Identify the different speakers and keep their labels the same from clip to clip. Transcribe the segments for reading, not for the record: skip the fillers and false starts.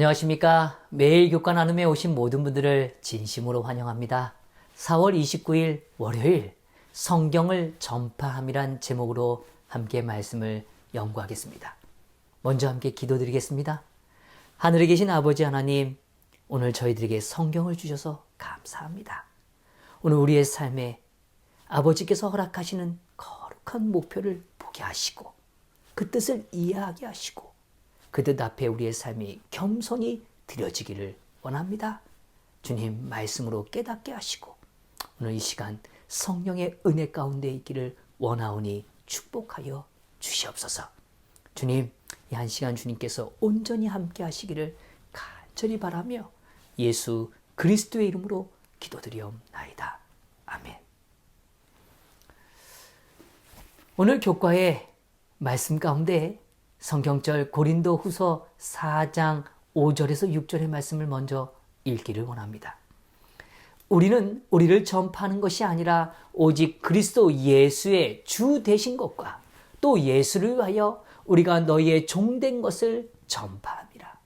Speaker 1: 안녕하십니까. 매일 교과 나눔에 오신 모든 분들을 진심으로 환영합니다. 4월 29일 월요일 성경을 전파함이란 제목으로 함께 말씀을 연구하겠습니다. 먼저 함께 기도드리겠습니다. 하늘에 계신 아버지 하나님, 오늘 저희들에게 성경을 주셔서 감사합니다. 오늘 우리의 삶에 아버지께서 허락하시는 거룩한 목표를 보게 하시고 그 뜻을 이해하게 하시고 그 뜻 앞에 우리의 삶이 겸손히 드려지기를 원합니다. 주님 말씀으로 깨닫게 하시고 오늘 이 시간 성령의 은혜 가운데 있기를 원하오니 축복하여 주시옵소서. 주님, 이 한 시간 주님께서 온전히 함께 하시기를 간절히 바라며 예수 그리스도의 이름으로 기도드리옵나이다. 아멘. 오늘 교과의 말씀 가운데 성경절 고린도후서 4장 5절에서 6절의 말씀을 먼저 읽기를 원합니다. 우리는 우리를 전파하는 것이 아니라 오직 그리스도 예수의 주 되신 것과 또 예수를 위하여 우리가 너희의 종된 것을 전파함이라.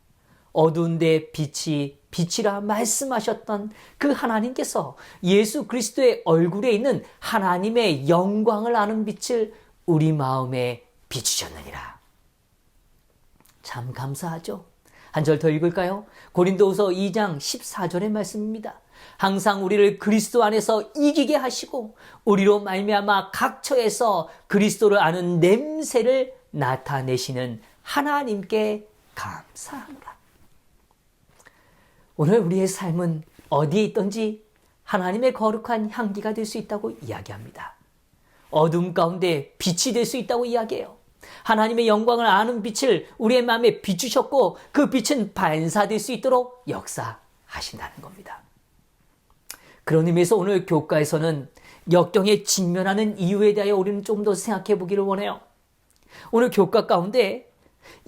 Speaker 1: 어두운 데 빛이 빛이라 말씀하셨던 그 하나님께서 예수 그리스도의 얼굴에 있는 하나님의 영광을 아는 빛을 우리 마음에 비추셨느니라. 참 감사하죠. 한 절 더 읽을까요? 고린도후서 2장 14절의 말씀입니다. 항상 우리를 그리스도 안에서 이기게 하시고 우리로 말미암아 각처에서 그리스도를 아는 냄새를 나타내시는 하나님께 감사하노라. 오늘 우리의 삶은 어디에 있든지 하나님의 거룩한 향기가 될 수 있다고 이야기합니다. 어둠 가운데 빛이 될 수 있다고 이야기해요. 하나님의 영광을 아는 빛을 우리의 마음에 비추셨고 그 빛은 반사될 수 있도록 역사하신다는 겁니다. 그런 의미에서 오늘 교과에서는 역경에 직면하는 이유에 대하여 우리는 좀 더 생각해 보기를 원해요. 오늘 교과 가운데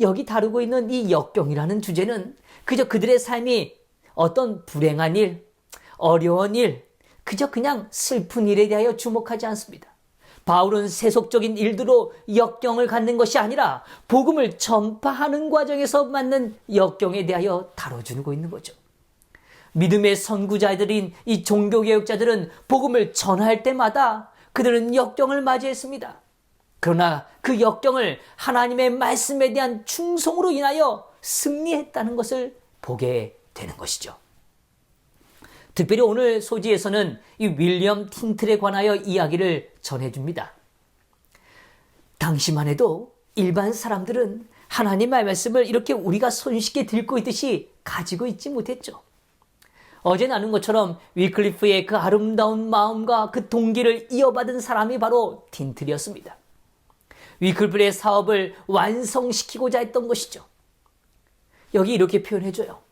Speaker 1: 여기 다루고 있는 이 역경이라는 주제는 그저 그들의 삶이 어떤 불행한 일, 어려운 일, 그저 그냥 슬픈 일에 대하여 주목하지 않습니다. 바울은 세속적인 일들로 역경을 갖는 것이 아니라 복음을 전파하는 과정에서 맞는 역경에 대하여 다뤄주고 있는 거죠. 믿음의 선구자들인 이 종교개혁자들은 복음을 전할 때마다 그들은 역경을 맞이했습니다. 그러나 그 역경을 하나님의 말씀에 대한 충성으로 인하여 승리했다는 것을 보게 되는 것이죠. 특별히 오늘 소지에서는 이 윌리엄 틴틀에 관하여 이야기를 전해줍니다. 당시만 해도 일반 사람들은 하나님의 말씀을 이렇게 우리가 손쉽게 들고 있듯이 가지고 있지 못했죠. 어제 나눈 것처럼 위클리프의 그 아름다운 마음과 그 동기를 이어받은 사람이 바로 틴틀이었습니다. 위클리프의 사업을 완성시키고자 했던 것이죠. 여기 이렇게 표현해줘요.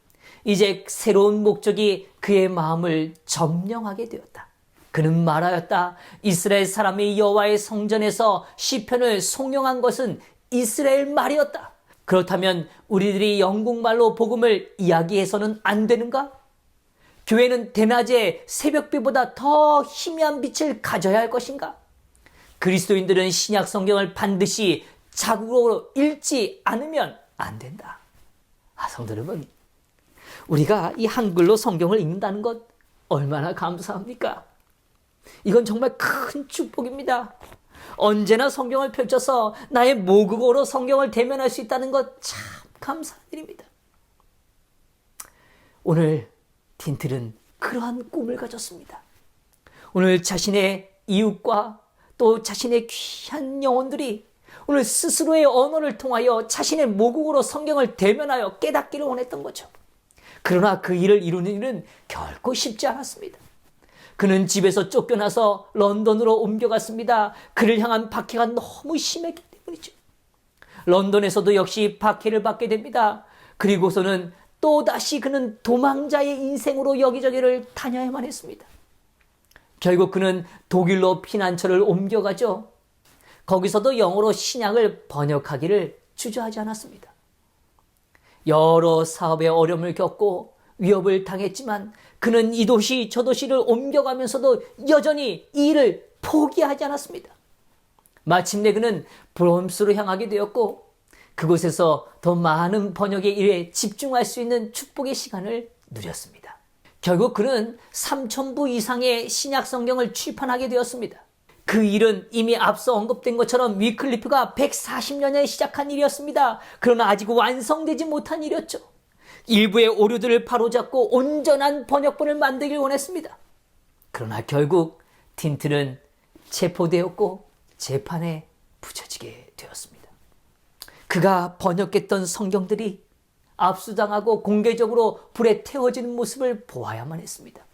Speaker 1: 이제 새로운 목적이 그의 마음을 점령하게 되었다. 그는 말하였다. 이스라엘 사람이 여호와의 성전에서 시편을 송영한 것은 이스라엘 말이었다. 그렇다면 우리들이 영국말로 복음을 이야기해서는 안 되는가? 교회는 대낮에 새벽비보다 더 희미한 빛을 가져야 할 것인가? 그리스도인들은 신약 성경을 반드시 자국으로 읽지 않으면 안 된다. 성도 여러분, 우리가 이 한글로 성경을 읽는다는 것 얼마나 감사합니까? 이건 정말 큰 축복입니다. 언제나 성경을 펼쳐서 나의 모국어로 성경을 대면할 수 있다는 것 참 감사한 일입니다. 오늘 틴틀은 그러한 꿈을 가졌습니다. 오늘 자신의 이웃과 또 자신의 귀한 영혼들이 오늘 스스로의 언어를 통하여 자신의 모국어로 성경을 대면하여 깨닫기를 원했던 거죠. 그러나 그 일을 이루는 일은 결코 쉽지 않았습니다. 그는 집에서 쫓겨나서 런던으로 옮겨갔습니다. 그를 향한 박해가 너무 심했기 때문이죠. 런던에서도 역시 박해를 받게 됩니다. 그리고서는 또다시 그는 도망자의 인생으로 여기저기를 다녀야만 했습니다. 결국 그는 독일로 피난처를 옮겨가죠. 거기서도 영어로 신약을 번역하기를 주저하지 않았습니다. 여러 사업의 어려움을 겪고 위협을 당했지만 그는 이 도시 저 도시를 옮겨가면서도 여전히 이 일을 포기하지 않았습니다. 마침내 그는 브롬스로 향하게 되었고 그곳에서 더 많은 번역의 일에 집중할 수 있는 축복의 시간을 누렸습니다. 결국 그는 3,000부 이상의 신약 성경을 출판하게 되었습니다. 그 일은 이미 앞서 언급된 것처럼 위클리프가 140년에 시작한 일이었습니다. 그러나 아직 완성되지 못한 일이었죠. 일부의 오류들을 바로잡고 온전한 번역본을 만들길 원했습니다. 그러나 결국 틴트는 체포되었고 재판에 붙여지게 되었습니다. 그가 번역했던 성경들이 압수당하고 공개적으로 불에 태워지는 모습을 보아야만 했습니다.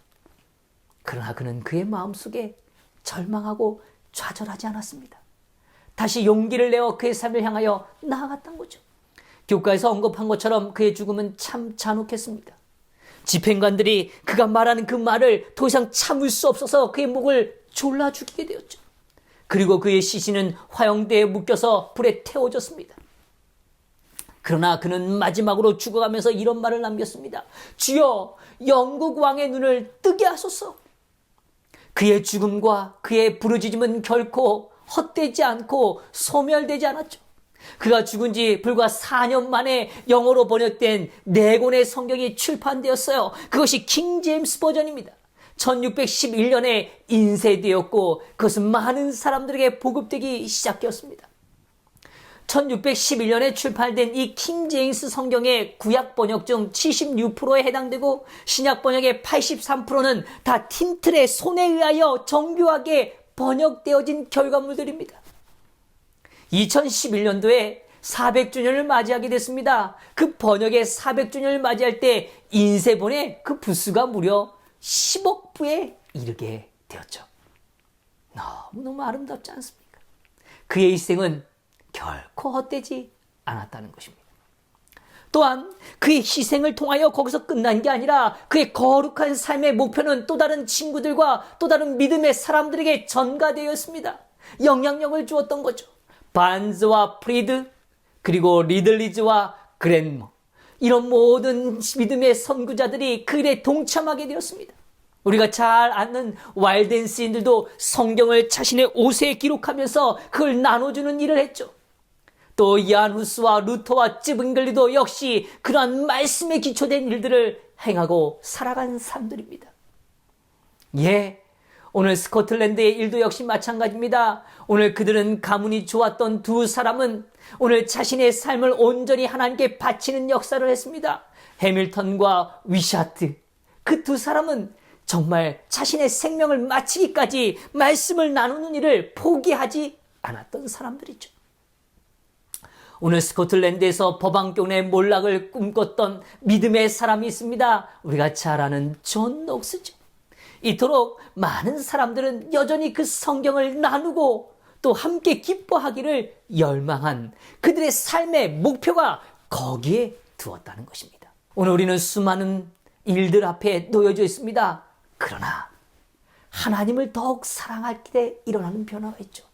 Speaker 1: 그러나 그는 그의 마음속에 절망하고 좌절하지 않았습니다. 다시 용기를 내어 그의 삶을 향하여 나아갔던 거죠. 교과에서 언급한 것처럼 그의 죽음은 참 잔혹했습니다. 집행관들이 그가 말하는 그 말을 더 이상 참을 수 없어서 그의 목을 졸라 죽이게 되었죠. 그리고 그의 시신은 화형대에 묶여서 불에 태워졌습니다. 그러나 그는 마지막으로 죽어가면서 이런 말을 남겼습니다. 주여, 영국 왕의 눈을 뜨게 하소서. 그의 죽음과 그의 부르짖음은 결코 헛되지 않고 소멸되지 않았죠. 그가 죽은 지 불과 4년 만에 영어로 번역된 4권의 성경이 출판되었어요. 그것이 킹 제임스 버전입니다. 1611년에 인쇄되었고 그것은 많은 사람들에게 보급되기 시작되었습니다. 1611년에 출판된 이 킹 제임스 성경의 구약 번역 중 76%에 해당되고 신약 번역의 83%는 다 틴틀의 손에 의하여 정교하게 번역되어진 결과물들입니다. 2011년도에 400주년을 맞이하게 됐습니다. 그 번역의 400주년을 맞이할 때 인쇄본의 그 부수가 무려 10억 부에 이르게 되었죠. 너무너무 아름답지 않습니까? 그의 일생은 결코 헛되지 않았다는 것입니다. 또한 그의 희생을 통하여 거기서 끝난 게 아니라 그의 거룩한 삶의 목표는 또 다른 친구들과 또 다른 믿음의 사람들에게 전가되었습니다. 영향력을 주었던 거죠. 반즈와 프리드, 그리고 리들리즈와 그랜머, 이런 모든 믿음의 선구자들이 그 일에 동참하게 되었습니다. 우리가 잘 아는 와일덴스인들도 성경을 자신의 옷에 기록하면서 그걸 나눠주는 일을 했죠. 또 야누스와 루터와 쯔빙글리도 역시 그러한 말씀에 기초된 일들을 행하고 살아간 사람들입니다. 오늘 스코틀랜드의 일도 역시 마찬가지입니다. 오늘 그들은 가문이 좋았던 두 사람은 오늘 자신의 삶을 온전히 하나님께 바치는 역사를 했습니다. 해밀턴과 위샤트, 그 두 사람은 정말 자신의 생명을 마치기까지 말씀을 나누는 일을 포기하지 않았던 사람들이죠. 오늘 스코틀랜드에서 법안교훈의 몰락을 꿈꿨던 믿음의 사람이 있습니다. 우리가 잘 아는 존 녹스죠. 이토록 많은 사람들은 여전히 그 성경을 나누고 또 함께 기뻐하기를 열망한 그들의 삶의 목표가 거기에 두었다는 것입니다. 오늘 우리는 수많은 일들 앞에 놓여져 있습니다. 그러나 하나님을 더욱 사랑할 때 일어나는 변화가 있죠.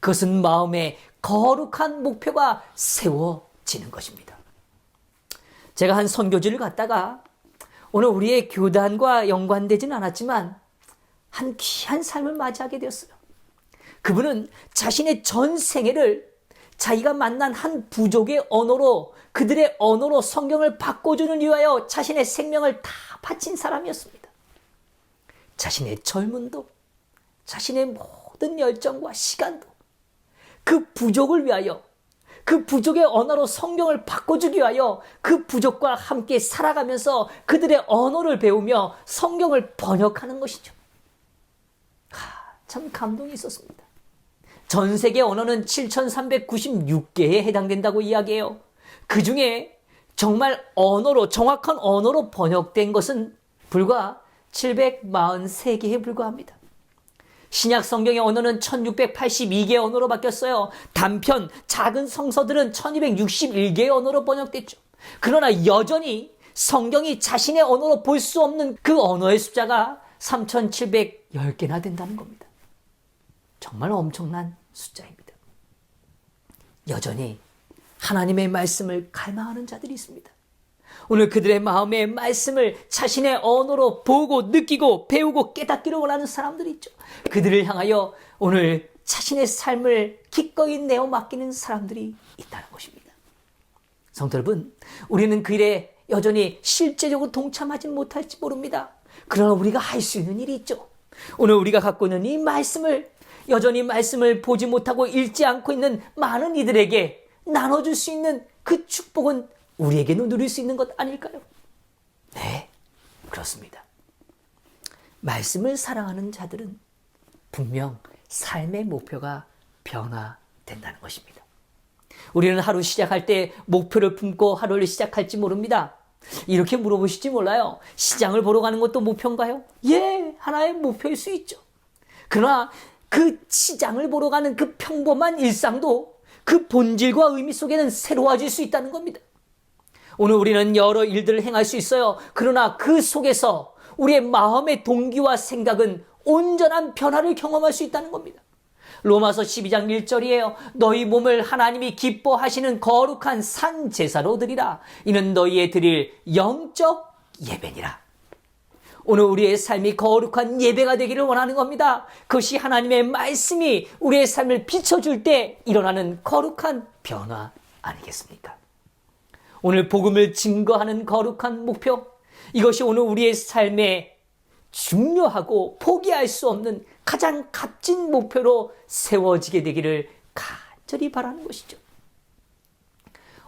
Speaker 1: 그것은 마음에 거룩한 목표가 세워지는 것입니다. 제가 한 선교지를 갔다가 오늘 우리의 교단과 연관되지는 않았지만 한 귀한 삶을 맞이하게 되었어요. 그분은 자신의 전 생애를 자기가 만난 한 부족의 언어로, 그들의 언어로 성경을 바꿔주는 위하여 자신의 생명을 다 바친 사람이었습니다. 자신의 젊음도, 자신의 모든 열정과 시간도 그 부족을 위하여, 그 부족의 언어로 성경을 바꿔주기 위하여 그 부족과 함께 살아가면서 그들의 언어를 배우며 성경을 번역하는 것이죠. 참 감동이 있었습니다. 전 세계 언어는 7,396개에 해당된다고 이야기해요. 그 중에 정말 언어로, 정확한 언어로 번역된 것은 불과 743개에 불과합니다. 신약 성경의 언어는 1682개의 언어로 바뀌었어요. 단편, 작은 성서들은 1261개의 언어로 번역됐죠. 그러나 여전히 성경이 자신의 언어로 볼 수 없는 그 언어의 숫자가 3710개나 된다는 겁니다. 정말 엄청난 숫자입니다. 여전히 하나님의 말씀을 갈망하는 자들이 있습니다. 오늘 그들의 마음의 말씀을 자신의 언어로 보고 느끼고 배우고 깨닫기를 원하는 사람들이 있죠. 그들을 향하여 오늘 자신의 삶을 기꺼이 내어 맡기는 사람들이 있다는 것입니다. 성도 여러분, 우리는 그 일에 여전히 실제적으로 동참하지는 못할지 모릅니다. 그러나 우리가 할 수 있는 일이 있죠. 오늘 우리가 갖고 있는 이 말씀을, 여전히 말씀을 보지 못하고 읽지 않고 있는 많은 이들에게 나눠줄 수 있는 그 축복은 우리에게도 누릴 수 있는 것 아닐까요? 네, 그렇습니다. 말씀을 사랑하는 자들은 분명 삶의 목표가 변화된다는 것입니다. 우리는 하루 시작할 때 목표를 품고 하루를 시작할지 모릅니다. 이렇게 물어보실지 몰라요. 시장을 보러 가는 것도 목표인가요? 예, 하나의 목표일 수 있죠. 그러나 그 시장을 보러 가는 그 평범한 일상도 그 본질과 의미 속에는 새로워질 수 있다는 겁니다. 오늘 우리는 여러 일들을 행할 수 있어요. 그러나 그 속에서 우리의 마음의 동기와 생각은 온전한 변화를 경험할 수 있다는 겁니다. 로마서 12장 1절이에요. 너희 몸을 하나님이 기뻐하시는 거룩한 산 제사로 드리라. 이는 너희의 드릴 영적 예배니라. 오늘 우리의 삶이 거룩한 예배가 되기를 원하는 겁니다. 그것이 하나님의 말씀이 우리의 삶을 비춰줄 때 일어나는 거룩한 변화 아니겠습니까? 오늘 복음을 증거하는 거룩한 목표, 이것이 오늘 우리의 삶에 중요하고 포기할 수 없는 가장 값진 목표로 세워지게 되기를 간절히 바라는 것이죠.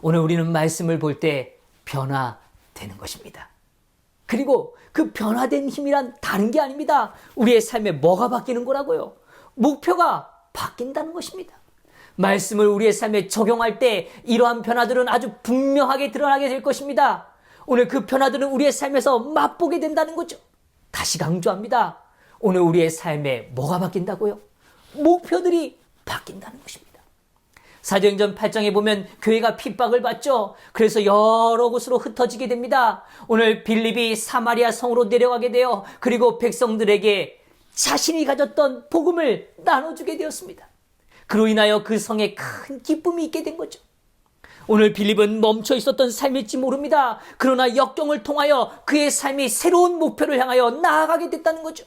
Speaker 1: 오늘 우리는 말씀을 볼 때 변화되는 것입니다. 그리고 그 변화된 힘이란 다른 게 아닙니다. 우리의 삶에 뭐가 바뀌는 거라고요? 목표가 바뀐다는 것입니다. 말씀을 우리의 삶에 적용할 때 이러한 변화들은 아주 분명하게 드러나게 될 것입니다. 오늘 그 변화들은 우리의 삶에서 맛보게 된다는 거죠. 다시 강조합니다. 오늘 우리의 삶에 뭐가 바뀐다고요? 목표들이 바뀐다는 것입니다. 사도행전 8장에 보면 교회가 핍박을 받죠. 그래서 여러 곳으로 흩어지게 됩니다. 오늘 빌립이 사마리아 성으로 내려가게 되어 그리고 백성들에게 자신이 가졌던 복음을 나눠주게 되었습니다. 그로 인하여 그 성에 큰 기쁨이 있게 된 거죠. 오늘 빌립은 멈춰 있었던 삶일지 모릅니다. 그러나 역경을 통하여 그의 삶이 새로운 목표를 향하여 나아가게 됐다는 거죠.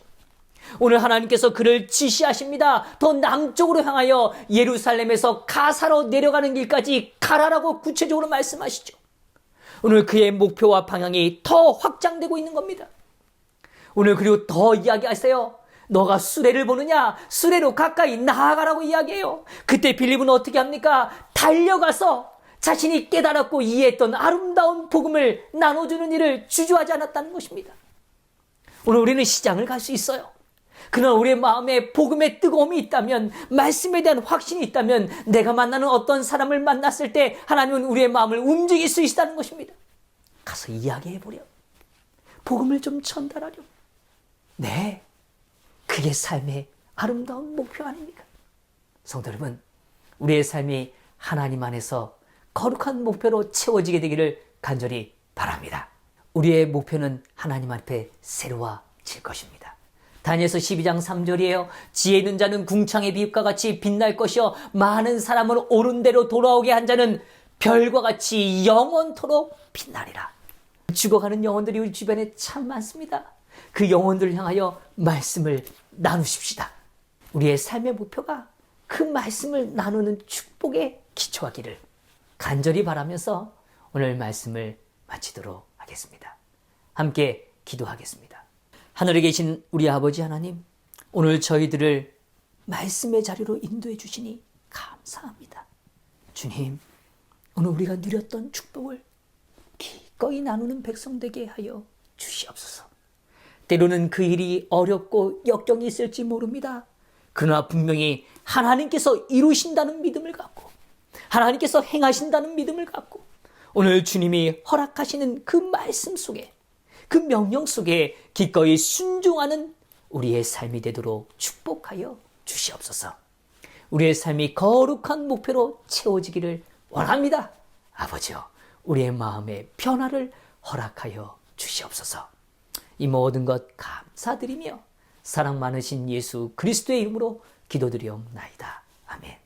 Speaker 1: 오늘 하나님께서 그를 지시하십니다. 더 남쪽으로 향하여 예루살렘에서 가사로 내려가는 길까지 가라라고 구체적으로 말씀하시죠. 오늘 그의 목표와 방향이 더 확장되고 있는 겁니다. 오늘 그리고 더 이야기하세요. 너가 수레를 보느냐? 수레로 가까이 나아가라고 이야기해요. 그때 빌립은 어떻게 합니까? 달려가서 자신이 깨달았고 이해했던 아름다운 복음을 나눠주는 일을 주저하지 않았다는 것입니다. 오늘 우리는 시장을 갈 수 있어요. 그러나 우리의 마음에 복음의 뜨거움이 있다면, 말씀에 대한 확신이 있다면 내가 만나는 어떤 사람을 만났을 때 하나님은 우리의 마음을 움직일 수 있다는 것입니다. 가서 이야기해보려. 복음을 좀 전달하려. 네, 그게 삶의 아름다운 목표 아닙니까? 성도 여러분, 우리의 삶이 하나님 안에서 거룩한 목표로 채워지게 되기를 간절히 바랍니다. 우리의 목표는 하나님 앞에 새로워질 것입니다. 다니엘서 12장 3절이에요. 지혜 있는 자는 궁창의 비읍과 같이 빛날 것이요 많은 사람을 옳은 대로 돌아오게 한 자는 별과 같이 영원토록 빛나리라. 죽어가는 영혼들이 우리 주변에 참 많습니다. 그 영혼들을 향하여 말씀을 나누십시다. 우리의 삶의 목표가 그 말씀을 나누는 축복에 기초하기를 간절히 바라면서 오늘 말씀을 마치도록 하겠습니다. 함께 기도하겠습니다. 하늘에 계신 우리 아버지 하나님, 오늘 저희들을 말씀의 자리로 인도해 주시니 감사합니다. 주님, 오늘 우리가 누렸던 축복을 기꺼이 나누는 백성 되게 하여 주시옵소서. 때로는 그 일이 어렵고 역경이 있을지 모릅니다. 그러나 분명히 하나님께서 이루신다는 믿음을 갖고, 하나님께서 행하신다는 믿음을 갖고, 오늘 주님이 허락하시는 그 말씀 속에, 그 명령 속에 기꺼이 순종하는 우리의 삶이 되도록 축복하여 주시옵소서. 우리의 삶이 거룩한 목표로 채워지기를 원합니다. 아버지여, 우리의 마음의 변화를 허락하여 주시옵소서. 이 모든 것 감사드리며 사랑 많으신 예수 그리스도의 이름으로 기도드리옵나이다. 아멘.